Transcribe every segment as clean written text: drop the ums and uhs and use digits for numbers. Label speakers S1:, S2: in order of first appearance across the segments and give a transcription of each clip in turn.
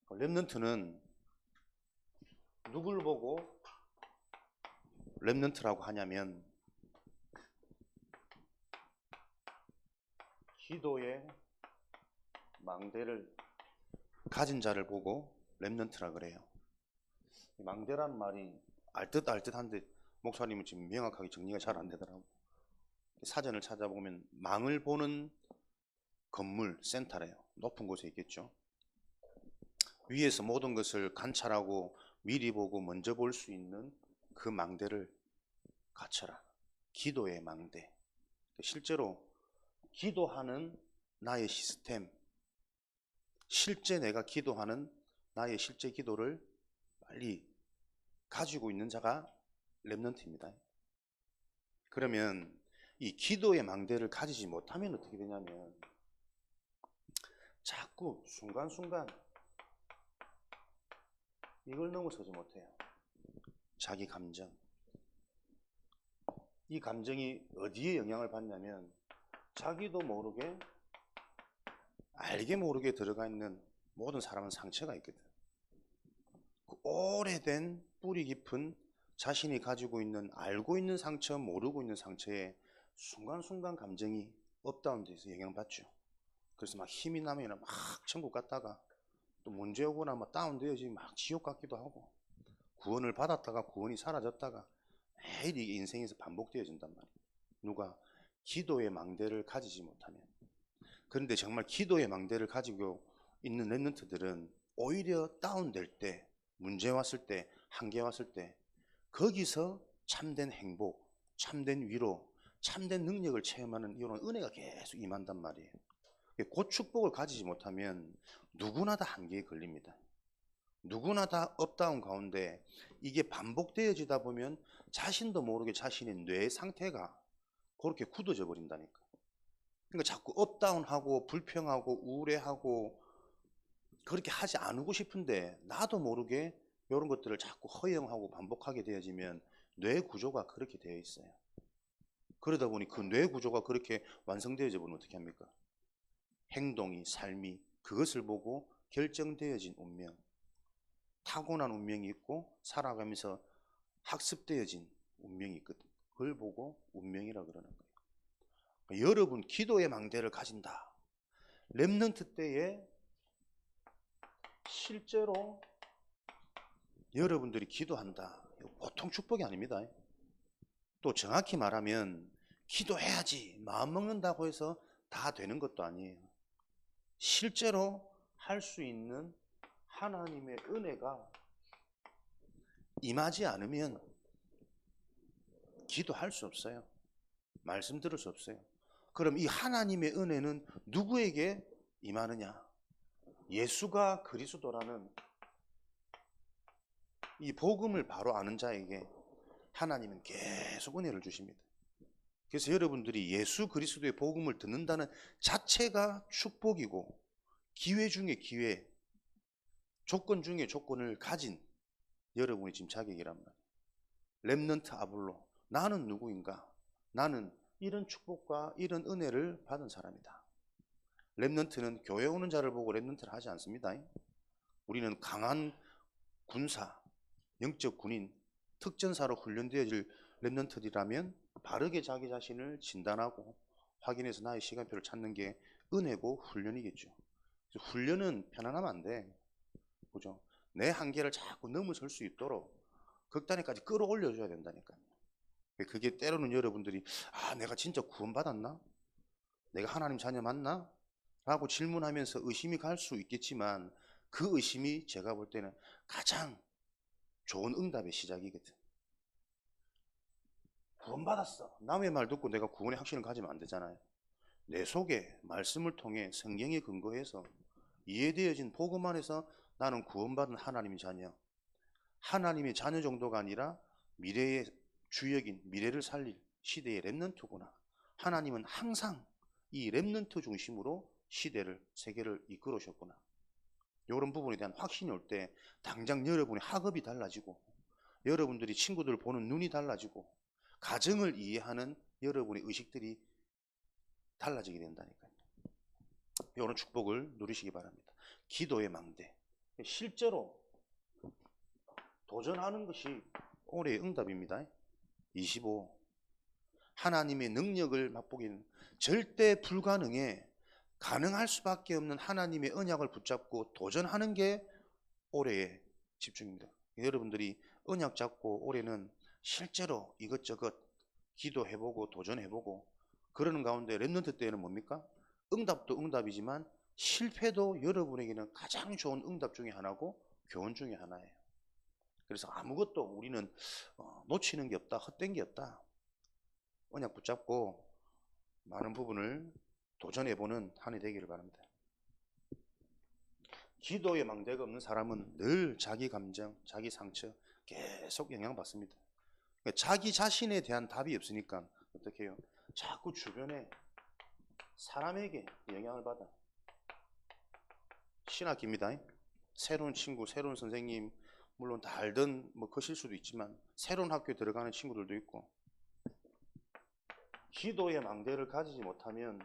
S1: 렘넌트는 누굴 보고 렘넌트라고 하냐면 기도의 망대를 가진 자를 보고 렘넌트라 그래요. 망대란 말이 알듯알듯한데 목사님은 지금 명확하게 정리가 잘 안 되더라고. 사전을 찾아보면 망을 보는 건물, 센터래요. 높은 곳에 있겠죠. 위에서 모든 것을 관찰하고 미리 보고 먼저 볼 수 있는 그 망대를 갖춰라. 기도의 망대. 실제로 기도하는 나의 시스템, 실제 내가 기도하는 나의 실제 기도를 빨리 가지고 있는 자가 렘넌트입니다. 그러면 이 기도의 망대를 가지지 못하면 어떻게 되냐면 자꾸 순간순간 이걸 넘어서지 못해요. 자기 감정. 이 감정이 어디에 영향을 받냐면 자기도 모르게 알게 모르게 들어가 있는 모든 사람은 상처가 있거든. 그 오래된 뿌리 깊은 자신이 가지고 있는 알고 있는 상처, 모르고 있는 상처에 순간순간 감정이 업다운돼서 영향받죠. 그래서 막 힘이 나면 막 천국 갔다가 또 문제 오거나 막 다운되어지 막 지옥 같기도 하고 구원을 받았다가 구원이 사라졌다가 매일 이게 인생에서 반복되어진단 말이에요. 누가 기도의 망대를 가지지 못하면. 그런데 정말 기도의 망대를 가지고 있는 렘넌트들은 오히려 다운될 때, 문제 왔을 때, 한계 왔을 때 거기서 참된 행복, 참된 위로, 참된 능력을 체험하는 이런 은혜가 계속 임한단 말이에요. 그 축복을 가지지 못하면 누구나 다 한계에 걸립니다. 누구나 다 업다운 가운데 이게 반복되어지다 보면 자신도 모르게 자신의 뇌 상태가 그렇게 굳어져 버린다니까. 그러니까 자꾸 업다운하고 불평하고 우울해하고 그렇게 하지 않고 싶은데 나도 모르게 이런 것들을 자꾸 허용하고 반복하게 되어지면 뇌 구조가 그렇게 되어 있어요. 그러다 보니 그 뇌 구조가 그렇게 완성되어져 버리면 어떻게 합니까? 행동이, 삶이 그것을 보고 결정되어진 운명, 타고난 운명이 있고 살아가면서 학습되어진 운명이 있거든. 그걸 보고 운명이라 그러는 거예요. 그러니까 여러분 기도의 망대를 가진다. 렘넌트 때에 실제로 여러분들이 기도한다. 보통 축복이 아닙니다. 또 정확히 말하면 기도해야지 마음 먹는다고 해서 다 되는 것도 아니에요. 실제로 할 수 있는 하나님의 은혜가 임하지 않으면 기도할 수 없어요. 말씀 들을 수 없어요. 그럼 이 하나님의 은혜는 누구에게 임하느냐? 예수가 그리스도라는 이 복음을 바로 아는 자에게 하나님은 계속 은혜를 주십니다. 그래서 여러분들이 예수 그리스도의 복음을 듣는다는 자체가 축복이고 기회 중에 기회, 조건 중에 조건을 가진 여러분이 지금 자격이란 말이에요. 렘넌트 아블로, 나는 누구인가? 나는 이런 축복과 이런 은혜를 받은 사람이다. 렘넌트는 교회 오는 자를 보고 렘넌트를 하지 않습니다. 우리는 강한 군사, 영적 군인, 특전사로 훈련되어질 렘넌트들이라면 바르게 자기 자신을 진단하고 확인해서 나의 시간표를 찾는 게 은혜고 훈련이겠죠. 그래서 훈련은 편안하면 안 돼. 그죠? 내 한계를 자꾸 넘어설 수 있도록 극단에까지 끌어올려줘야 된다니까요. 그게 때로는 여러분들이 내가 진짜 구원받았나? 내가 하나님 자녀 맞나? 라고 질문하면서 의심이 갈 수 있겠지만 그 의심이 제가 볼 때는 가장 좋은 응답의 시작이거든. 구원받았어. 남의 말 듣고 내가 구원의 확신을 가지면 안 되잖아요. 내 속에 말씀을 통해 성경에 근거해서 이해되어진 복음 안에서 나는 구원받은 하나님의 자녀. 하나님의 자녀 정도가 아니라 미래의 주역인 미래를 살릴 시대의 렘넌트구나. 하나님은 항상 이 렘넌트 중심으로 시대를 세계를 이끌어 오셨구나. 이런 부분에 대한 확신이 올 때 당장 여러분의 학업이 달라지고 여러분들이 친구들을 보는 눈이 달라지고 가정을 이해하는 여러분의 의식들이 달라지게 된다니까요. 이런 축복을 누리시기 바랍니다. 기도의 망대. 실제로 도전하는 것이 올해의 응답입니다. 25. 하나님의 능력을 맛보기는 절대 불가능해 가능할 수밖에 없는 하나님의 언약을 붙잡고 도전하는 게 올해의 집중입니다. 여러분들이 언약 잡고 올해는 실제로 이것저것 기도해보고 도전해보고 그러는 가운데 렘넌트 때는 뭡니까? 응답도 응답이지만 실패도 여러분에게는 가장 좋은 응답 중에 하나고 교훈 중에 하나예요. 그래서 아무것도 우리는 놓치는 게 없다, 헛된 게 없다. 언약 붙잡고 많은 부분을 도전해보는 한 해 되기를 바랍니다. 기도의 망대가 없는 사람은 늘 자기 감정, 자기 상처 계속 영향받습니다. 자기 자신에 대한 답이 없으니까 어떻게 해요? 자꾸 주변에 사람에게 영향을 받아. 신학기입니다. 새로운 친구, 새로운 선생님, 물론 다 알던 뭐 것일 수도 있지만 새로운 학교에 들어가는 친구들도 있고 기도의 망대를 가지지 못하면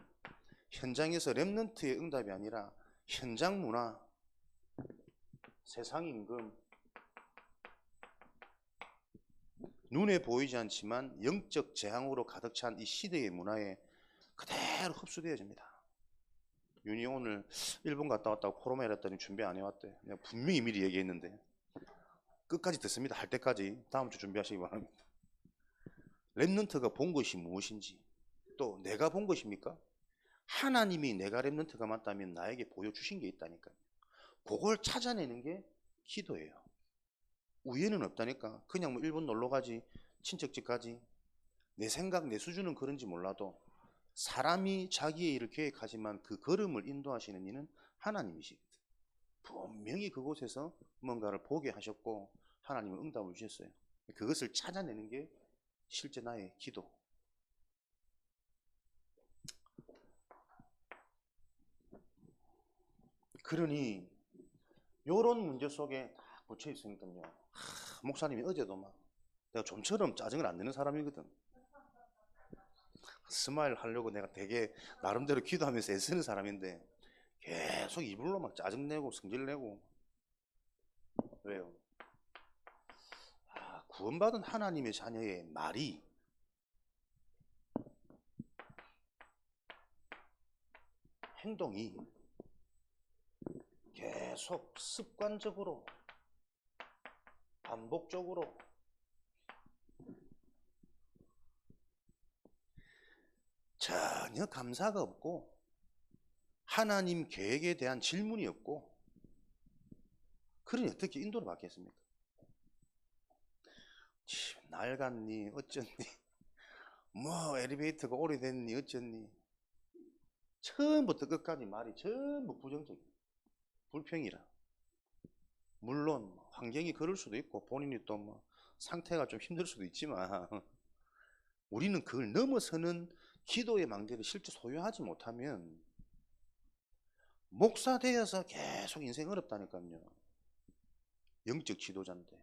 S1: 현장에서 렘넌트의 응답이 아니라 현장 문화, 세상 임금, 눈에 보이지 않지만 영적 재앙으로 가득 찬 이 시대의 문화에 그대로 흡수되어집니다. 윤희 오늘 일본 갔다 왔다고 포럼에 이랬더니 준비 안 해왔대. 내가 분명히 미리 얘기했는데 끝까지 듣습니다. 할 때까지 다음 주 준비하시기 바랍니다. 렘넌트가 본 것이 무엇인지 또 내가 본 것입니까? 하나님이 내가 렘넌트가 맞다면 나에게 보여주신 게 있다니까요. 그걸 찾아내는 게 기도예요. 우연은 없다니까. 그냥 뭐 일본 놀러 가지, 친척집 가지. 내 생각, 내 수준은 그런지 몰라도 사람이 자기의 일을 계획하지만 그 걸음을 인도하시는 이는 하나님이시거든. 분명히 그곳에서 뭔가를 보게 하셨고 하나님은 응답을 주셨어요. 그것을 찾아내는 게 실제 나의 기도. 그러니 이런 문제 속에 딱 묻혀 있으니까요. 목사님이 어제도 막 내가 좀처럼 짜증을 안 내는 사람이거든. 스마일 하려고 내가 되게 나름대로 기도하면서 애쓰는 사람인데 계속 이불로 막 짜증내고 성질내고. 왜요? 구원받은 하나님의 자녀의 말이 행동이 계속 습관적으로 반복적으로 전혀 감사가 없고 하나님 계획에 대한 질문이 없고 그러니 어떻게 인도를 받겠습니까? 낡았니 어쩌니 뭐 엘리베이터가 오래됐니 어쩌니 처음부터 끝까지 말이 전부 부정적이에요. 불평이라. 물론 환경이 그럴 수도 있고 본인이 또 뭐 상태가 좀 힘들 수도 있지만 우리는 그걸 넘어서는 기도의 망대를 실제 소유하지 못하면 목사 되어서 계속 인생 어렵다니까요. 영적 지도자인데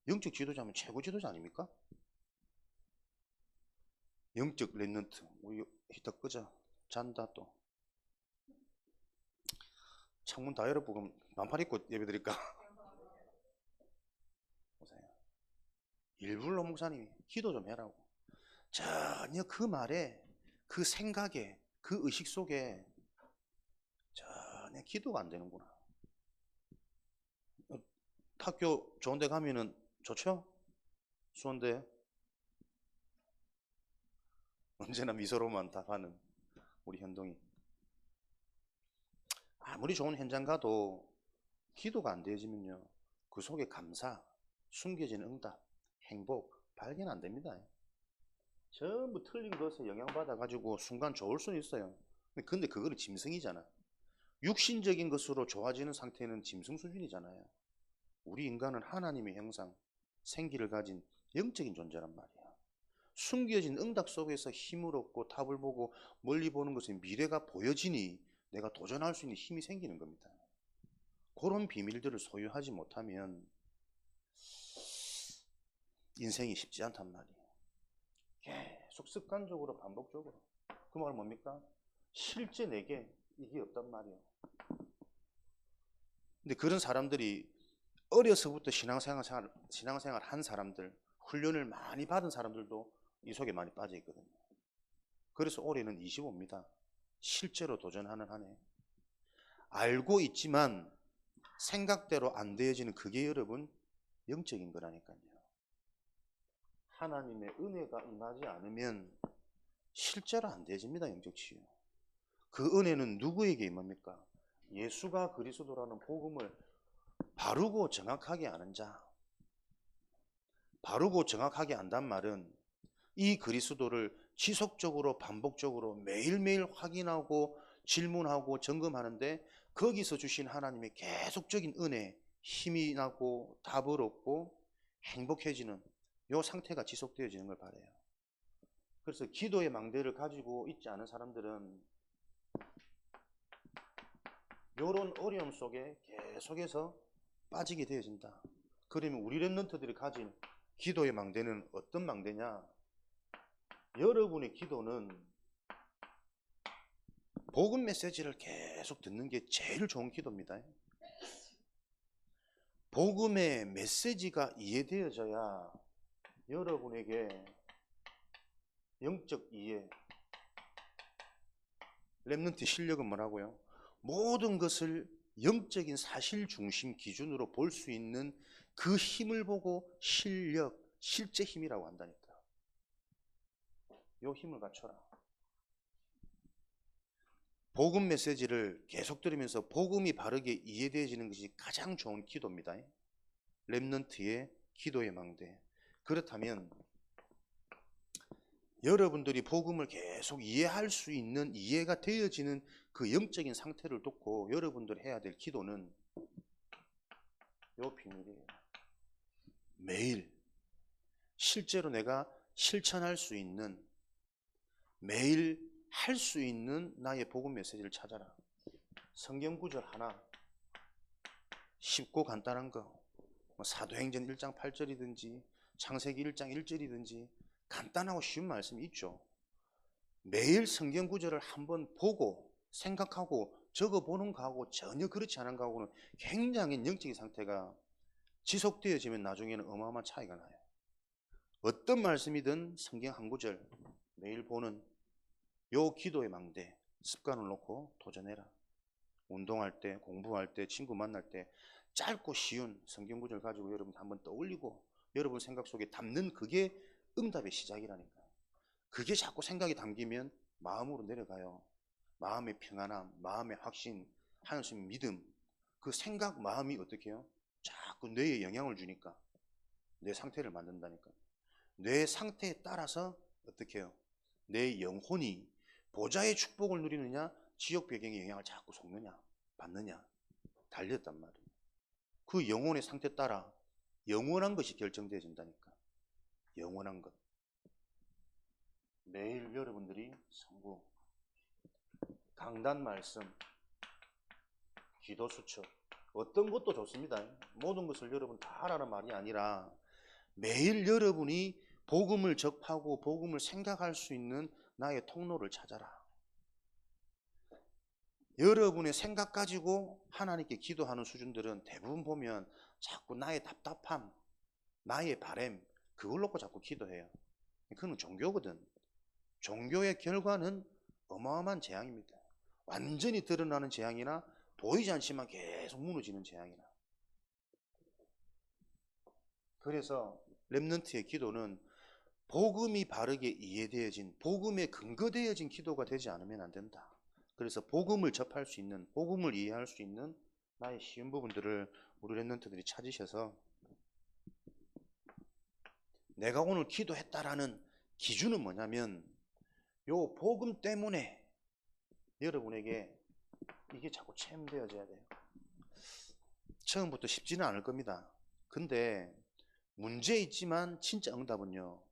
S1: 영적 지도자면 최고 지도자 아닙니까? 영적 렘넌트. 우리 히터 끄자. 잔다 또. 창문 다 열어보고 반팔 입고 예배 드릴까? 보세요. 일부러 목사님이 기도 좀 해라고. 전혀 그 말에 그 생각에 그 의식 속에 전혀 기도가 안 되는구나. 학교 좋은 데 가면은 좋죠? 수원대 언제나 미소로만 답하는 우리 현동이. 아무리 좋은 현장 가도 기도가 안 되어지면요 그 속에 감사, 숨겨진 응답, 행복 발견 안 됩니다. 전부 틀린 것에 영향받아 가지고 순간 좋을 수는 있어요. 근데 그거는 짐승이잖아. 육신적인 것으로 좋아지는 상태는 짐승 수준이잖아요. 우리 인간은 하나님의 형상, 생기를 가진 영적인 존재란 말이야. 숨겨진 응답 속에서 힘을 얻고 답을 보고 멀리 보는 것은 미래가 보여지니 내가 도전할 수 있는 힘이 생기는 겁니다. 그런 비밀들을 소유하지 못하면 인생이 쉽지 않단 말이에요. 계속 습관적으로 반복적으로. 그 말은 뭡니까? 실제 내게 이게 없단 말이에요. 근데 그런 사람들이 어려서부터 신앙생활 한 사람들, 훈련을 많이 받은 사람들도 이 속에 많이 빠져 있거든요. 그래서 올해는 25입니다. 실제로 도전하는 한 해. 알고 있지만 생각대로 안 되어지는 그게 여러분 영적인 거라니까요. 하나님의 은혜가 임하지 않으면 실제로 안 되어집니다. 영적 치유. 그 은혜는 누구에게 임합니까? 예수가 그리스도라는 복음을 바르고 정확하게 아는 자. 바르고 정확하게 안단 말은 이 그리스도를 지속적으로 반복적으로 매일매일 확인하고 질문하고 점검하는데 거기서 주신 하나님의 계속적인 은혜, 힘이 나고 답을 얻고 행복해지는 이 상태가 지속되어지는 걸 바라요. 그래서 기도의 망대를 가지고 있지 않은 사람들은 이런 어려움 속에 계속해서 빠지게 되어진다. 그러면 우리 랩런트들이 가진 기도의 망대는 어떤 망대냐? 여러분의 기도는 복음 메시지를 계속 듣는 게 제일 좋은 기도입니다. 복음의 메시지가 이해되어져야 여러분에게 영적 이해, 랩런트 실력은 뭐라고요? 모든 것을 영적인 사실 중심 기준으로 볼 수 있는 그 힘을 보고 실력, 실제 힘이라고 한다니까. 요 힘을 갖춰라. 복음 메시지를 계속 들으면서 복음이 바르게 이해되어지는 것이 가장 좋은 기도입니다. 랩런트의 기도의 망대. 그렇다면 여러분들이 복음을 계속 이해할 수 있는, 이해가 되어지는 그 영적인 상태를 놓고 여러분들이 해야 될 기도는 요 비밀이에요. 매일 실제로 내가 실천할 수 있는, 매일 할 수 있는 나의 복음 메시지를 찾아라. 성경 구절 하나, 쉽고 간단한 거, 사도행전 1장 8절이든지 창세기 1장 1절이든지 간단하고 쉬운 말씀이 있죠. 매일 성경 구절을 한번 보고 생각하고 적어보는 거하고 전혀 그렇지 않은 거하고는 굉장히 영적인 상태가 지속되어지면 나중에는 어마어마한 차이가 나요. 어떤 말씀이든 성경 한 구절 매일 보는 요 기도의 망대 습관을 놓고 도전해라. 운동할 때, 공부할 때, 친구 만날 때 짧고 쉬운 성경 구절 가지고 여러분 한번 떠올리고 여러분 생각 속에 담는 그게 응답의 시작이라니까. 그게 자꾸 생각이 담기면 마음으로 내려가요. 마음의 평안함, 마음의 확신, 하나님 믿음. 그 생각, 마음이 어떻게 해요? 자꾸 뇌에 영향을 주니까 내 상태를 만든다니까. 뇌 상태에 따라서 어떻게 해요? 내 영혼이 보좌의 축복을 누리느냐, 지역 배경의 영향을 자꾸 속느냐, 받느냐, 달렸단 말이에요. 그 영혼의 상태 따라 영원한 것이 결정되어진다니까. 영원한 것. 매일 여러분들이 성구, 강단 말씀, 기도 수첩, 어떤 것도 좋습니다. 모든 것을 여러분 다 하라는 말이 아니라 매일 여러분이 복음을 접하고 복음을 생각할 수 있는 나의 통로를 찾아라. 여러분의 생각 가지고 하나님께 기도하는 수준들은 대부분 보면 자꾸 나의 답답함, 나의 바램, 그걸 놓고 자꾸 기도해요. 그건 종교거든. 종교의 결과는 어마어마한 재앙입니다. 완전히 드러나는 재앙이나 보이지 않지만 계속 무너지는 재앙이나. 그래서 렘넌트의 기도는 복음이 바르게 이해되어진, 복음에 근거되어진 기도가 되지 않으면 안 된다. 그래서 복음을 접할 수 있는, 복음을 이해할 수 있는 나의 쉬운 부분들을 우리 렘넌트들이 찾으셔서 내가 오늘 기도했다라는 기준은 뭐냐면 요 복음 때문에 여러분에게 이게 자꾸 체험되어져야 돼요. 처음부터 쉽지는 않을 겁니다. 근데 문제 있지만 진짜 응답은요,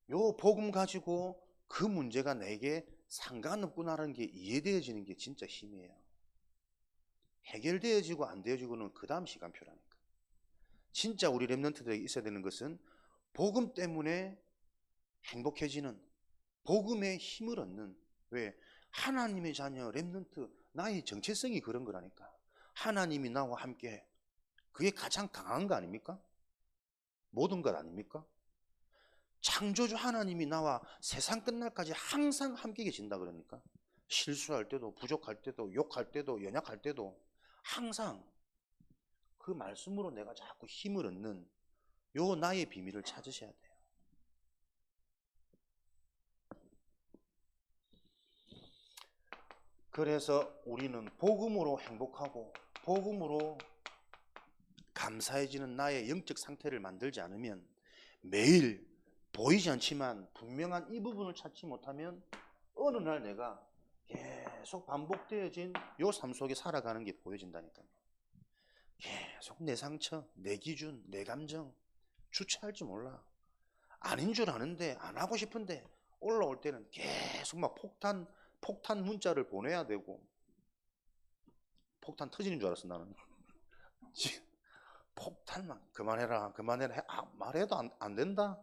S1: 요 복음 가지고 그 문제가 내게 상관없구나라는 게 이해되어지는 게 진짜 힘이에요. 해결되어지고 안 되어지고는 그 다음 시간표라니까. 진짜 우리 렘넌트들에게 있어야 되는 것은 복음 때문에 행복해지는, 복음의 힘을 얻는, 왜? 하나님의 자녀 렘넌트, 나의 정체성이 그런 거라니까. 하나님이 나와 함께 그게 가장 강한 거 아닙니까? 모든 것 아닙니까? 창조주 하나님이 나와 세상 끝날까지 항상 함께 계신다 그러니까 실수할 때도 부족할 때도 욕할 때도 연약할 때도 항상 그 말씀으로 내가 자꾸 힘을 얻는 요 나의 비밀을 찾으셔야 돼요. 그래서 우리는 복음으로 행복하고 복음으로 감사해지는 나의 영적 상태를 만들지 않으면 매일 보이지 않지만 분명한 이 부분을 찾지 못하면 어느 날 내가 계속 반복되어진 요 삶 속에 살아가는 게 보여진다니까요. 계속 내 상처, 내 기준, 내 감정 주체할 줄 몰라. 아닌 줄 아는데 안 하고 싶은데 올라올 때는 계속 막 폭탄 문자를 보내야 되고 폭탄 터지는 줄 알았어 나는. 폭탄만 그만해라 말해도 안 된다.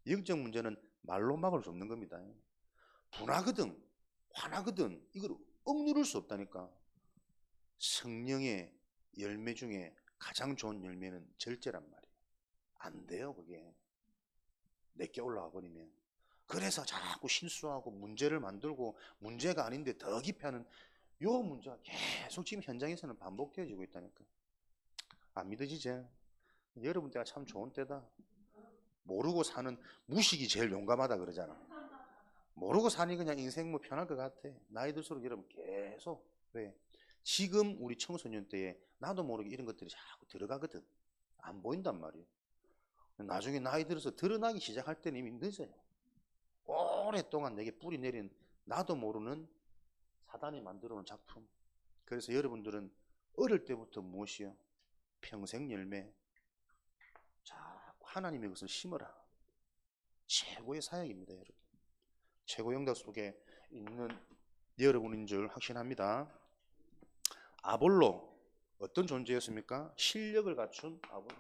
S1: 영적 문제는 말로 막을 수 없는 겁니다. 분하거든 화나거든 이걸 억누를 수 없다니까. 성령의 열매 중에 가장 좋은 열매는 절제란 말이에요. 안 돼요 그게 내게 올라와 버리면. 그래서 자꾸 실수하고 문제를 만들고 문제가 아닌데 더 깊이 하는 요 문제가 계속 지금 현장에서는 반복되어지고 있다니까. 안 믿어지지? 여러분 때가 참 좋은 때다. 모르고 사는 무식이 제일 용감하다 그러잖아. 모르고 사니 그냥 인생 뭐 편할 것 같아. 나이 들수록 여러분 계속 왜 지금 우리 청소년 때에 나도 모르게 이런 것들이 자꾸 들어가거든. 안 보인단 말이에요. 나중에 나이 들어서 드러나기 시작할 때는 이미 늦어요. 오랫동안 내게 뿌리 내린 나도 모르는 사단이 만들어 놓은 작품. 그래서 여러분들은 어릴 때부터 무엇이요? 평생 열매. 자꾸 하나님의 것을 심어라. 최고의 사역입니다, 여러분. 최고 영역 속에 있는 여러분인 줄 확신합니다. 아볼로 어떤 존재였습니까? 실력을 갖춘 아볼로.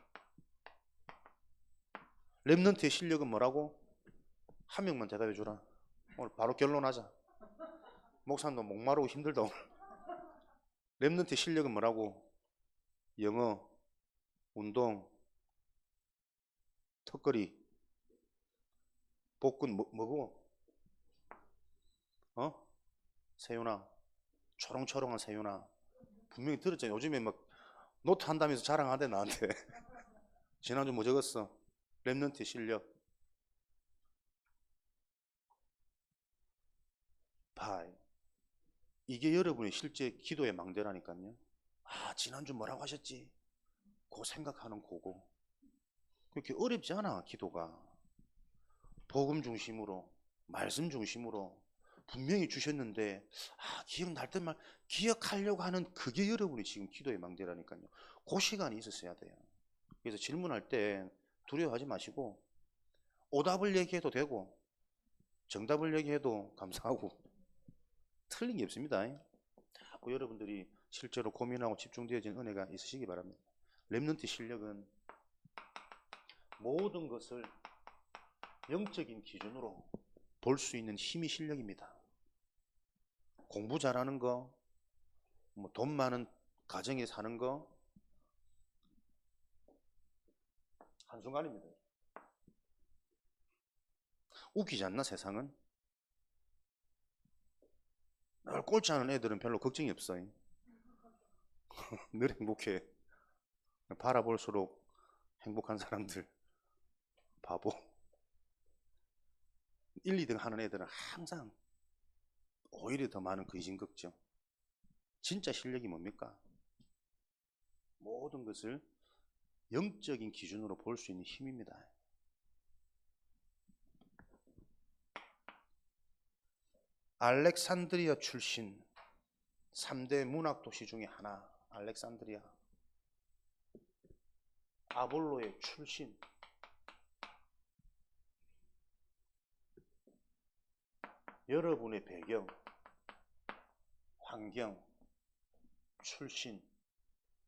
S1: 렘넌트의 실력은 뭐라고? 한 명만 대답해 주라. 오늘 바로 결론하자. 목사님도 목마르고 힘들다 오늘. 렘넌트의 실력은 뭐라고? 영어, 운동, 턱걸이, 복근 뭐고? 세윤아, 초롱초롱한 세윤아. 분명히 들었잖아. 요즘에 막 노트 한다면서 자랑하대 나한테. 지난주 뭐 적었어? 렘넌트 실력. 파이. 이게 여러분의 실제 기도의 망대라니까요. 아, 지난주 뭐라고 하셨지? 그거 생각하는 거고. 그렇게 어렵지 않아, 기도가. 복음 중심으로, 말씀 중심으로 분명히 주셨는데, 기억날 때만 기억하려고 하는 그게 여러분이 지금 기도의 망대라니까요. 그 시간이 있었어야 돼요. 그래서 질문할 때 두려워하지 마시고, 오답을 얘기해도 되고, 정답을 얘기해도 감사하고, 틀린 게 없습니다. 자꾸 여러분들이 실제로 고민하고 집중되어진 은혜가 있으시기 바랍니다. 렘넌트 실력은 모든 것을 영적인 기준으로 볼 수 있는 힘이 실력입니다. 공부 잘하는 거, 뭐 돈 많은 가정에 사는 거, 한순간입니다. 웃기지 않나 세상은? 늘 꼴찌 하는 애들은 별로 걱정이 없어요. 늘 행복해. 바라볼수록 행복한 사람들 바보. 1, 2등 하는 애들은 항상 오히려 더 많은 근심 걱정. 진짜 실력이 뭡니까? 모든 것을 영적인 기준으로 볼 수 있는 힘입니다. 알렉산드리아 출신 3대 문학 도시 중에 하나, 알렉산드리아. 아볼로의 출신. 여러분의 배경, 환경, 출신,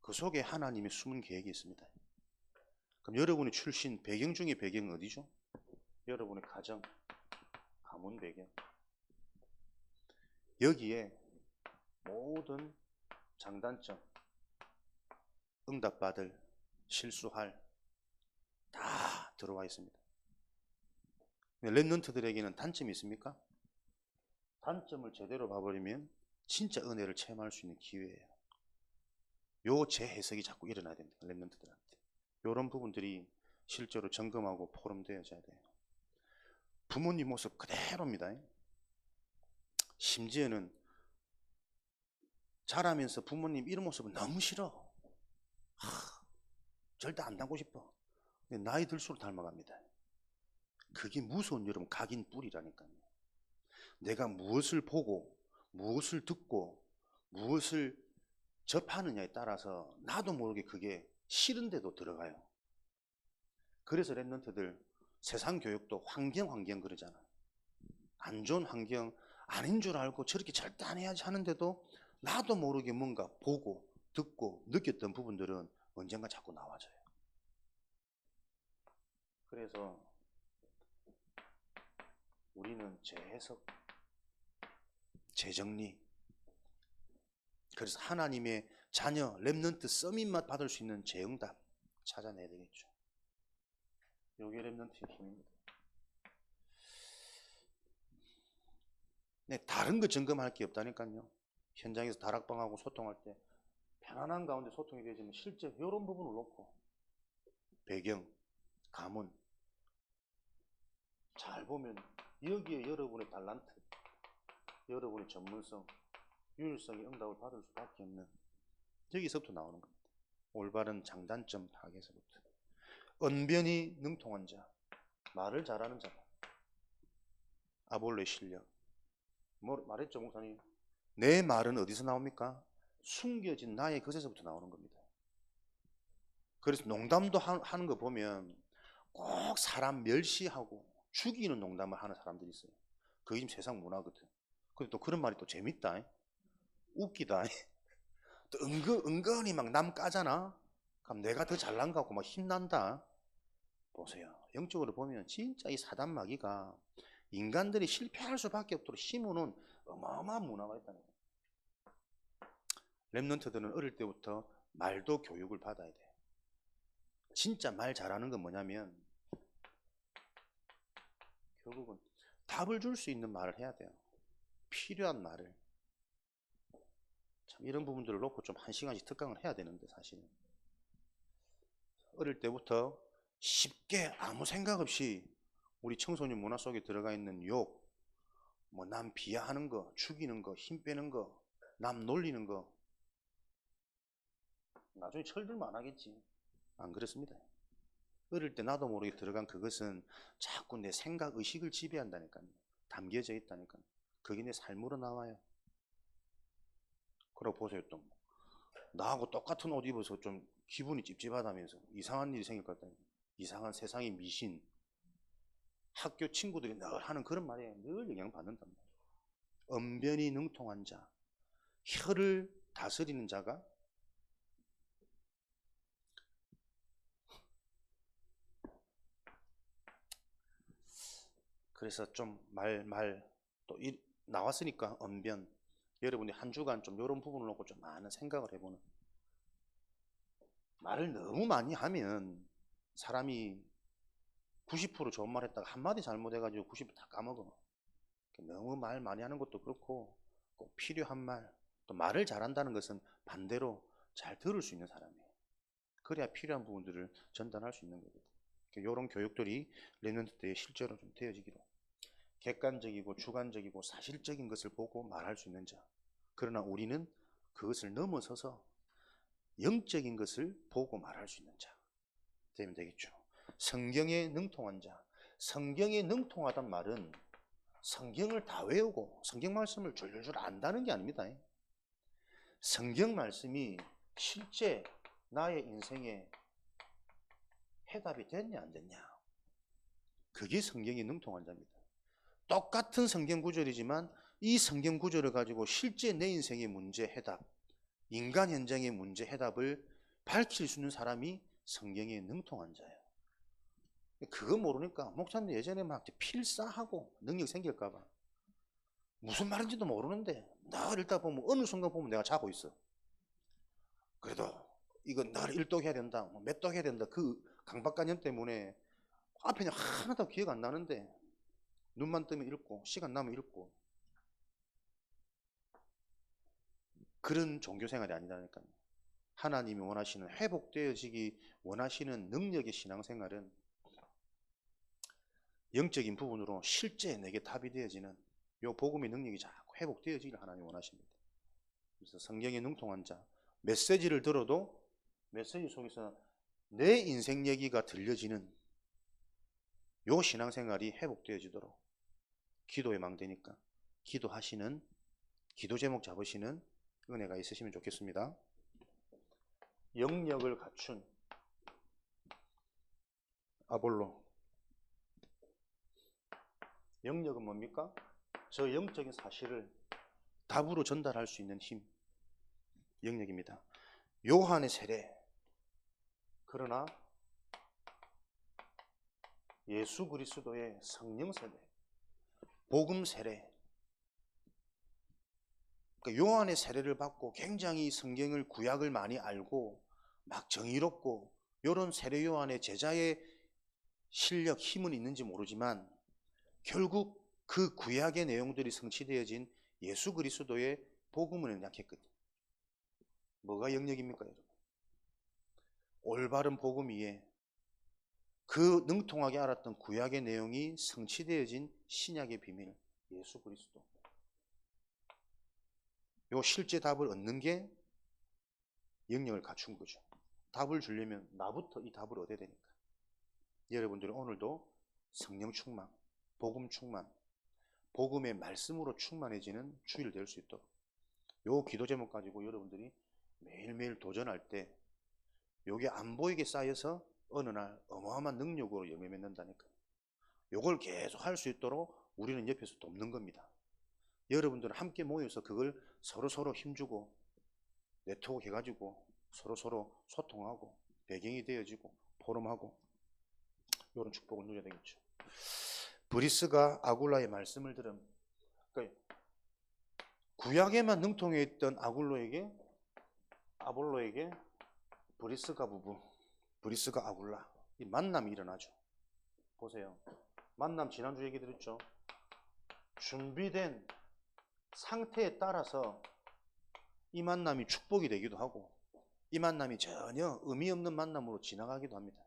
S1: 그 속에 하나님의 숨은 계획이 있습니다. 그럼 여러분의 출신, 배경 중에 배경은 어디죠? 여러분의 가정, 가문 배경. 여기에 모든 장단점, 응답받을, 실수할 다 들어와 있습니다. 렘넌트들에게는 단점이 있습니까? 단점을 제대로 봐버리면 진짜 은혜를 체험할 수 있는 기회예요. 요 재해석이 자꾸 일어나야 됩니다. 렘넌트들한테. 이런 부분들이 실제로 점검하고 포럼되어져야 돼요. 부모님 모습 그대로입니다. 심지어는 자라면서 부모님 이런 모습은 너무 싫어. 절대 안 닮고 싶어. 근데 나이 들수록 닮아갑니다. 그게 무서운 여러분 각인 뿌리라니까요. 내가 무엇을 보고 무엇을 듣고 무엇을 접하느냐에 따라서 나도 모르게 그게 싫은데도 들어가요. 그래서 렘넌트들 세상 교육도 환경 그러잖아. 안 좋은 환경 아닌 줄 알고 저렇게 절대 안 해야지 하는데도 나도 모르게 뭔가 보고 듣고 느꼈던 부분들은 언젠가 자꾸 나와져요. 그래서 우리는 재해석, 재정리, 그래서 하나님의 자녀, 렘넌트 서밋만 받을 수 있는 재응답 찾아내야 되겠죠. 요게 렘넌트의 힘입니다. 네, 다른 거 점검할 게 없다니까요. 현장에서 다락방하고 소통할 때 편안한 가운데 소통이 되지만 실제 이런 부분을 놓고 배경, 가문 잘 보면 여기에 여러분의 달란트, 여러분의 전문성, 유일성이 응답을 받을 수밖에 없는 여기서부터 나오는 겁니다. 올바른 장단점 파악에서부터. 언변이 능통한 자, 말을 잘하는 자, 아볼로의 실력. 뭐 말했죠 목사님? 내 말은 어디서 나옵니까? 숨겨진 나의 것에서부터 나오는 겁니다. 그래서 농담도 하는 거 보면 꼭 사람 멸시하고 죽이는 농담을 하는 사람들이 있어요. 그게 지금 세상 문화거든. 근데 또 그런 말이 또 재밌다, 웃기다, 또 은근히 막 남 까잖아. 그럼 내가 더 잘난 것 같고 막 힘난다. 보세요. 영적으로 보면 진짜 이 사단 마귀가 인간들이 실패할 수밖에 없도록 심어놓은 어마어마한 문화가 있다는 거예요. 렘넌트들은 어릴 때부터 말도 교육을 받아야 돼요. 진짜 말 잘하는 건 뭐냐면 결국은 답을 줄 수 있는 말을 해야 돼요. 필요한 말을. 참 이런 부분들을 놓고 좀 1시간씩 특강을 해야 되는데 사실은 어릴 때부터 쉽게 아무 생각 없이 우리 청소년 문화 속에 들어가 있는 욕, 뭐 남 비하하는 거, 죽이는 거, 힘 빼는 거, 남 놀리는 거 나중에 철들면 안 하겠지. 안 그렇습니다. 어릴 때 나도 모르게 들어간 그것은 자꾸 내 생각, 의식을 지배한다니까요. 담겨져 있다니까요. 그게 내 삶으로 나와요. 그러고 보세요. 또 나하고 똑같은 옷 입어서 좀 기분이 찝찝하다면서 이상한 일이 생길 것 같다. 이상한 세상의 미신, 학교 친구들이 늘 하는 그런 말에 늘 영향받는단 말이에요. 언변이 능통한 자, 혀를 다스리는 자가 그래서 좀 또 나왔으니까 언변 여러분이 한 주간 좀 이런 부분을 놓고 좀 많은 생각을 해보는 말을 너무 많이 하면 사람이 90% 좋은 말 했다가 한마디 잘못해가지고 90% 다 까먹어. 너무 말 많이 하는 것도 그렇고 꼭 필요한 말, 또 말을 잘한다는 것은 반대로 잘 들을 수 있는 사람이에요. 그래야 필요한 부분들을 전달할 수 있는 거거든요. 이런 교육들이 렘넌트 때에 실제로 좀 되어지기로. 객관적이고 주관적이고 사실적인 것을 보고 말할 수 있는 자. 그러나 우리는 그것을 넘어서서 영적인 것을 보고 말할 수 있는 자 되면 되겠죠. 성경에 능통한 자. 성경에 능통하단 말은 성경을 다 외우고 성경 말씀을 줄줄 안다는 게 아닙니다. 성경 말씀이 실제 나의 인생에 해답이 됐냐 안 됐냐, 그게 성경에 능통한 자입니다. 똑같은 성경 구절이지만 이 성경 구절을 가지고 실제 내 인생의 문제 해답, 인간 현장의 문제 해답을 밝힐 수 있는 사람이 성경에 능통한 자예요. 그거 모르니까 목사님 예전에 막 필사하고 능력 생길까 봐 무슨 말인지도 모르는데 나 읽다 보면 어느 순간 보면 내가 자고 있어. 그래도 이거 나를 일독해야 된다, 몇 독 해야 된다, 그 강박관념 때문에 앞에 하나도 기억 안 나는데 눈만 뜨면 읽고 시간 나면 읽고, 그런 종교생활이 아니라니까요. 하나님이 원하시는, 회복되어지기 원하시는 능력의 신앙생활은 영적인 부분으로 실제 내게 답이 되어지는 요 복음의 능력이 자꾸 회복되어지기를 하나님이 원하십니다. 그래서 성경에 능통한 자, 메시지를 들어도 메시지 속에서 내 인생 얘기가 들려지는 요 신앙생활이 회복되어지도록 기도의 망대니까 기도하시는, 기도 제목 잡으시는 은혜가 있으시면 좋겠습니다. 영역을 갖춘 아볼로. 영역은 뭡니까? 저 영적인 사실을 답으로 전달할 수 있는 힘, 영역입니다. 요한의 세례, 그러나 예수 그리스도의 성령 세례, 복음 세례. 그러니까 요한의 세례를 받고 굉장히 성경을, 구약을 많이 알고 막 정의롭고 이런 세례 요한의 제자의 실력, 힘은 있는지 모르지만 결국 그 구약의 내용들이 성취되어진 예수 그리스도의 복음은 약했거든요. 뭐가 영역입니까, 여러분? 올바른 복음 위에 그 능통하게 알았던 구약의 내용이 성취되어진 신약의 비밀, 예수 그리스도. 요 실제 답을 얻는 게 영역을 갖춘 거죠. 답을 주려면 나부터 이 답을 얻어야 되니까. 여러분들은 오늘도 성령 충만, 복음 충만, 복음의 말씀으로 충만해지는 주일 될 수 있도록 요 기도 제목 가지고 여러분들이 매일매일 도전할 때 요게 안 보이게 쌓여서 어느 날 어마어마한 능력으로 열매 맺는다니까요. 요걸 계속 할 수 있도록 우리는 옆에서 돕는 겁니다. 여러분들은 함께 모여서 그걸 서로 힘주고 네트워크 해가지고 서로 소통하고 배경이 되어지고 포럼하고 이런 축복을 누려야 되겠죠. 브리스가 아굴라의 말씀을 들은, 그러니까 구약에만 능통해 있던 아볼로에게 브리스가 부부, 브리스가 아굴라, 이 만남이 일어나죠. 보세요. 만남 지난주 얘기 드렸죠. 준비된 상태에 따라서 이 만남이 축복이 되기도 하고 이 만남이 전혀 의미 없는 만남으로 지나가기도 합니다.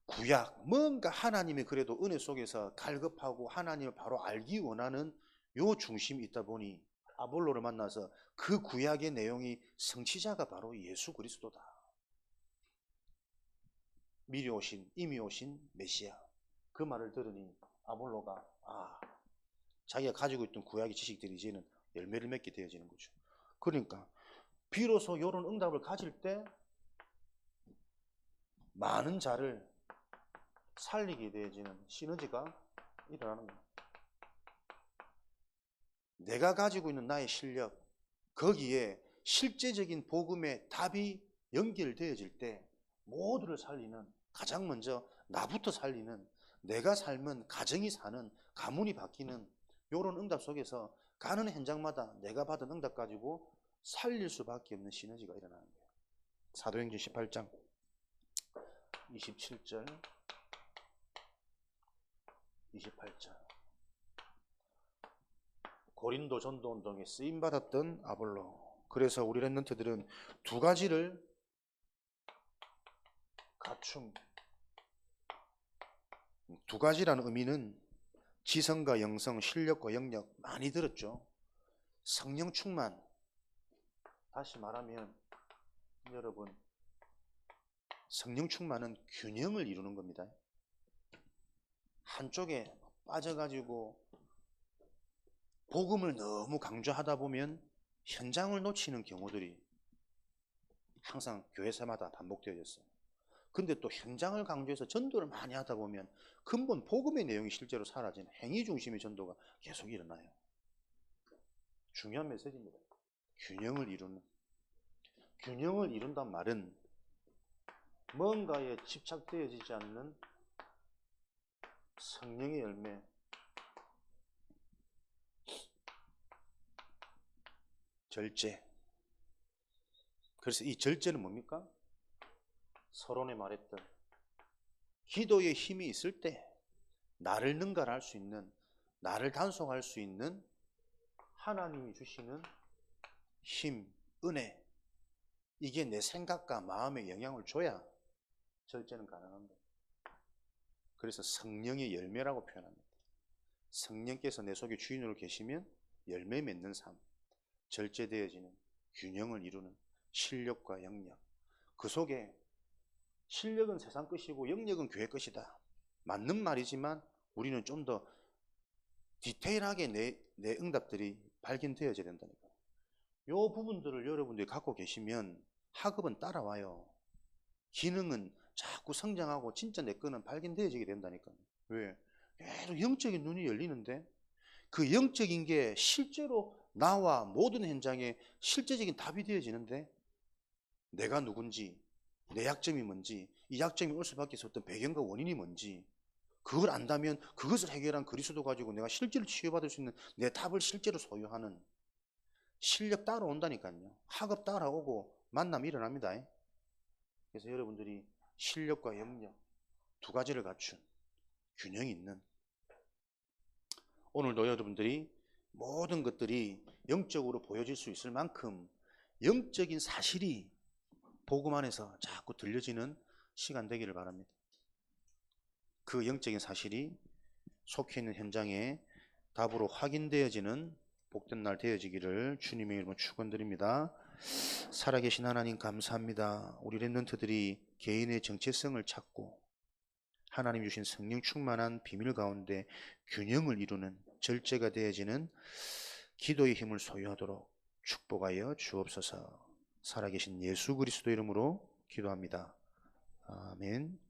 S1: 구약, 뭔가 하나님이 그래도 은혜 속에서 갈급하고 하나님을 바로 알기 원하는 요 중심이 있다 보니 아볼로를 만나서 그 구약의 내용이 성취자가 바로 예수 그리스도다. 미리 오신, 이미 오신 메시아. 그 말을 들으니 아볼로가 자기가 가지고 있던 구약의 지식들이 이제는 열매를 맺게 되어지는 거죠. 그러니까 비로소 이런 응답을 가질 때 많은 자를 살리게 되어지는 시너지가 일어나는 거예요. 내가 가지고 있는 나의 실력, 거기에 실제적인 복음의 답이 연결되어질 때 모두를 살리는, 가장 먼저 나부터 살리는, 내가 살면 가정이 사는, 가문이 바뀌는 이런 응답 속에서 가는 현장마다 내가 받은 응답 가지고 살릴 수밖에 없는 시너지가 일어나는 거예요. 사도행전 18장 27절 28절. 고린도 전도 운동에 쓰임 받았던 아볼로. 그래서 우리 랩런트들은 두 가지를 갖춤. 두 가지라는 의미는 지성과 영성, 실력과 영역 많이 들었죠. 성령 충만. 다시 말하면 여러분, 성령 충만은 균형을 이루는 겁니다. 한쪽에 빠져가지고 복음을 너무 강조하다 보면 현장을 놓치는 경우들이 항상 교회사마다 반복되어졌어요. 근데 또 현장을 강조해서 전도를 많이 하다 보면 근본 복음의 내용이 실제로 사라지는 행위 중심의 전도가 계속 일어나요. 중요한 메시지입니다. 균형을 이루는. 균형을 이룬단 말은 뭔가에 집착되어지지 않는 성령의 열매, 절제, 그래서 이 절제는 뭡니까? 서론에 말했던 기도의 힘이 있을 때 나를 능가할 수 있는, 나를 단속할 수 있는 하나님이 주시는 힘, 은혜, 이게 내 생각과 마음에 영향을 줘야 절제는 가능한 거예요. 그래서 성령의 열매라고 표현합니다. 성령께서 내 속에 주인으로 계시면 열매 맺는 삶, 절제되어지는 균형을 이루는 실력과 영역. 그 속에 실력은 세상 것이고 영역은 교회 것이다. 맞는 말이지만 우리는 좀 더 디테일하게 내 응답들이 발견되어져야 된다니까요. 이 부분들을 여러분들이 갖고 계시면 학업은 따라와요. 기능은 자꾸 성장하고 진짜 내 거는 발견되어지게 된다니까요. 왜? 계속 영적인 눈이 열리는데 그 영적인 게 실제로 나와 모든 현장에 실제적인 답이 되어지는데 내가 누군지, 내 약점이 뭔지, 이 약점이 올 수밖에 없었던 배경과 원인이 뭔지 그걸 안다면 그것을 해결한 그리스도 가지고 내가 실제로 치유받을 수 있는 내 답을 실제로 소유하는 실력 따라온다니까요. 학업 따라오고 만남이 일어납니다. 그래서 여러분들이 실력과 영역 두 가지를 갖춘 균형이 있는 오늘도 여러분들이 모든 것들이 영적으로 보여질 수 있을 만큼 영적인 사실이 복음 안에서 자꾸 들려지는 시간 되기를 바랍니다. 그 영적인 사실이 속해 있는 현장에 답으로 확인되어지는 복된 날 되어지기를 주님의 이름으로 축원드립니다. 살아계신 하나님 감사합니다. 우리 렘넌트들이 개인의 정체성을 찾고 하나님 주신 성령 충만한 비밀 가운데 균형을 이루는 절제가 되어지는 기도의 힘을 소유하도록 축복하여 주옵소서. 살아계신 예수 그리스도 이름으로 기도합니다. 아멘.